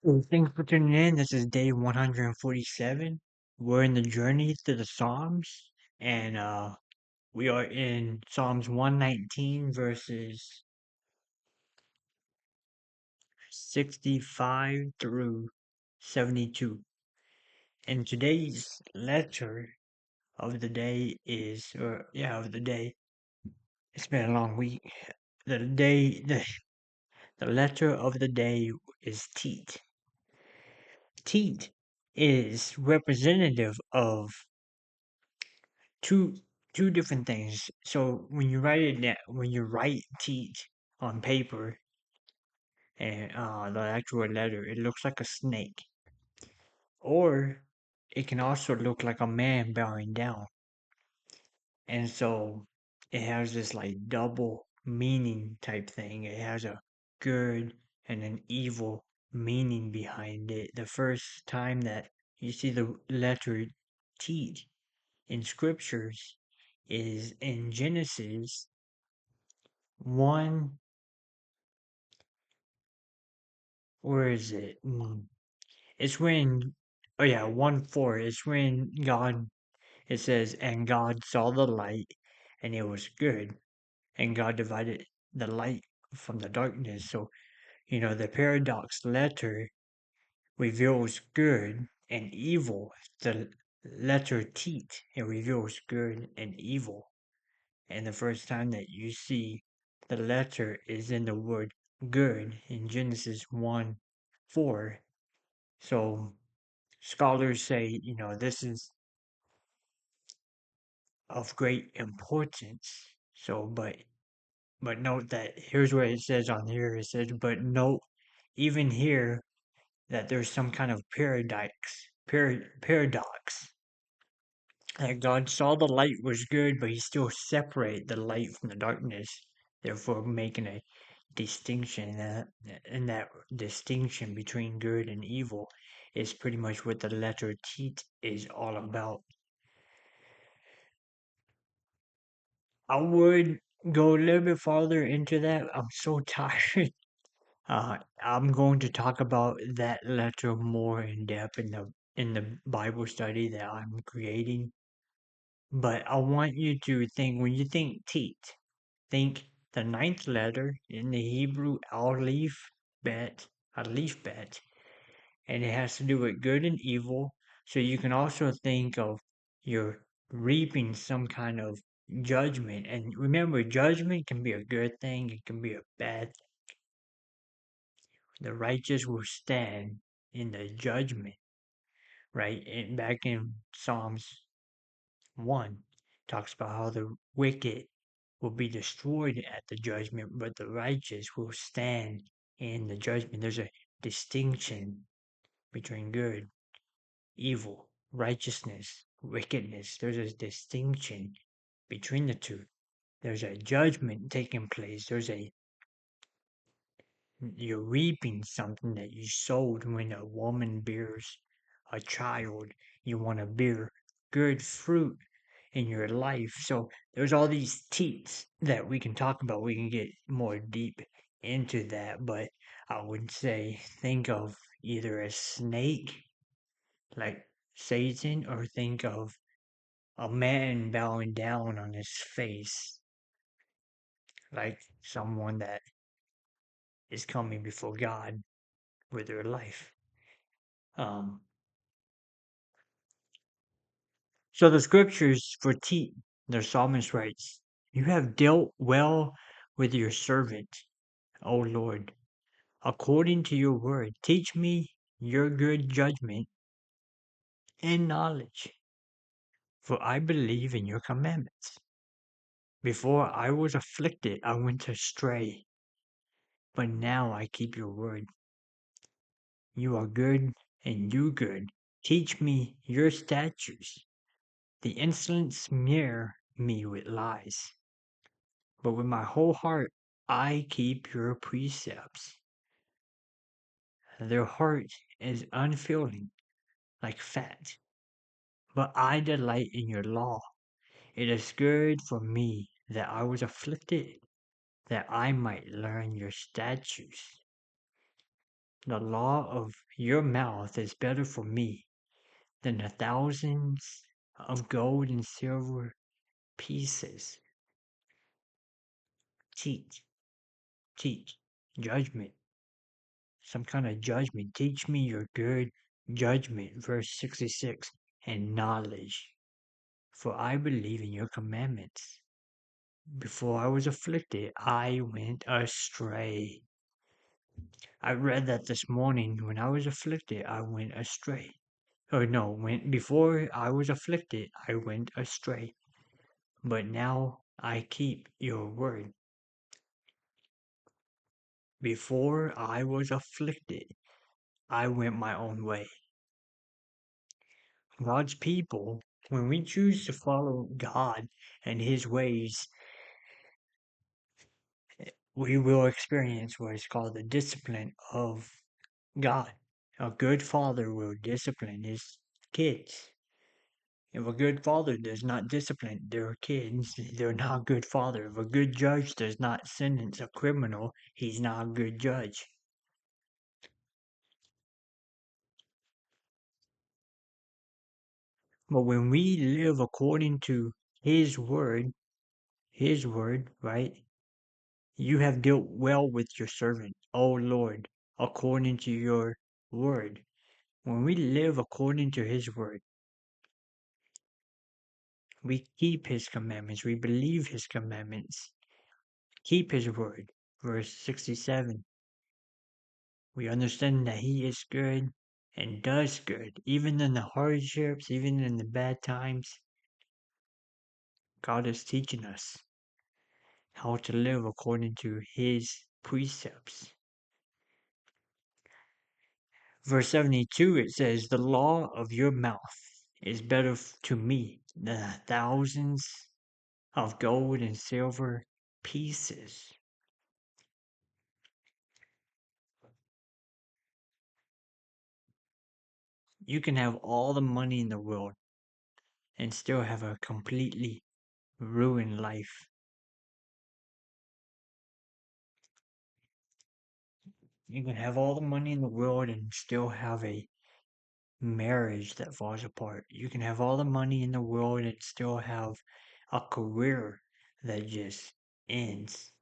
Well, thanks for tuning in. This is day 147. We're in the journey through the Psalms, and we are in Psalms 119, verses 65 through 72. And today's letter of the day of the day. It's been a long week. The letter of the day is teet. Teet is representative of two two different things. So when you write teach on paper and the actual letter, it looks like a snake, or it can also look like a man bowing down, and so it has this like double meaning type thing. It has a good and an evil meaning behind it. The first time that you see the letter teach in scriptures is in Genesis 1, where is it? It's when, oh yeah, 1:4. It's when it says, and God saw the light and it was good. And God divided the light from the darkness. So, the paradox letter reveals good and evil. The letter teat, it reveals good and evil. And the first time that you see the letter is in the word good in Genesis 1 4. So scholars say, this is of great importance. So, but note that here's what it says on here. It says, but note even here that there's some kind of paradox. That God saw the light was good, but he still separated the light from the darkness, therefore making a distinction. And that distinction between good and evil is pretty much what the letter Tet is all about. I would go a little bit farther into that. I'm so tired. I'm going to talk about that letter more in depth in the Bible study that I'm creating. But I want you to think when you think Tet, think the ninth letter in the Hebrew Aleph bet, and it has to do with good and evil. So you can also think of you're reaping some kind of judgment. And remember, judgment can be a good thing, it can be a bad. The righteous will stand in the judgment, right? And back in Psalms 1, talks about how the wicked will be destroyed at the judgment, but the righteous will stand in the judgment. There's a distinction between good, evil, righteousness, wickedness. There's a distinction between the two. There's a judgment taking place. You're reaping something that you sowed when a woman bears a child. You want to bear good fruit in your life. So there's all these teats that we can talk about. We can get more deep into that, but I would say think of either a snake like Satan or think of a man bowing down on his face like someone that is coming before God with their life. Um, so the scriptures for T, the psalmist writes, you have dealt well with your servant, O Lord. According to your word, teach me your good judgment and knowledge, for I believe in your commandments. Before I was afflicted, I went astray, but now I keep your word. You are good and do good. Teach me your statutes. The insolent smear me with lies, but with my whole heart I keep your precepts. Their heart is unfeeling, like fat, but I delight in your law. It is good for me that I was afflicted, that I might learn your statutes. The law of your mouth is better for me than the thousands of gold and silver pieces. Teach, teach, judgment, some kind of judgment. Teach me your good judgment, verse 66, and knowledge, for I believe in your commandments. Before I was afflicted, I went astray. I read that this morning. When I was afflicted, I went astray. Or no, when before I was afflicted, I went astray. But now I keep your word. Before I was afflicted, I went my own way. God's people, when we choose to follow God and His ways, we will experience what is called the discipline of God. A good father will discipline his kids. If a good father does not discipline their kids, they're not a good father. If a good judge does not sentence a criminal, he's not a good judge. But when we live according to His word, right? You have dealt well with your servant, O Lord, according to your word. When we live according to His word, we keep His commandments, we believe His commandments, keep His word. Verse 67, we understand that He is good and does good, even in the hardships, even in the bad times. God is teaching us how to live according to His precepts. Verse 72, it says, the law of your mouth is better to me than thousands of gold and silver pieces. You can have all the money in the world and still have a completely ruined life. You can have all the money in the world and still have a marriage that falls apart. You can have all the money in the world and still have a career that just ends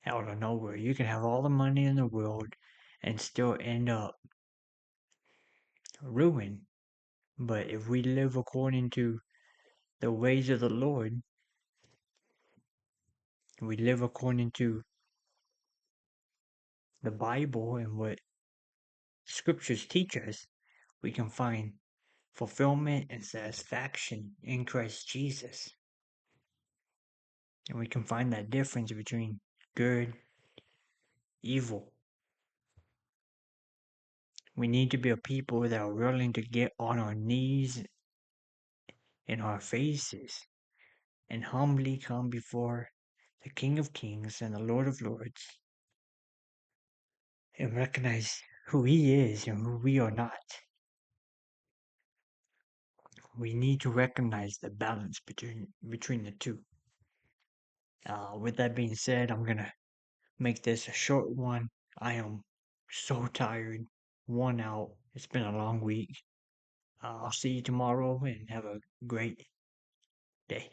out of nowhere. You can have all the money in the world and still end up ruined. But if we live according to the ways of the Lord, we live according to the Bible and what scriptures teach us, we can find fulfillment and satisfaction in Christ Jesus. And we can find that difference between good, evil. We need to be a people that are willing to get on our knees in our faces and humbly come before the King of Kings and the Lord of Lords and recognize who He is and who we are not. We need to recognize the balance between the two. With that being said, I'm gonna make this a short one. I am so tired, worn out. It's been a long week. I'll see you tomorrow and have a great day.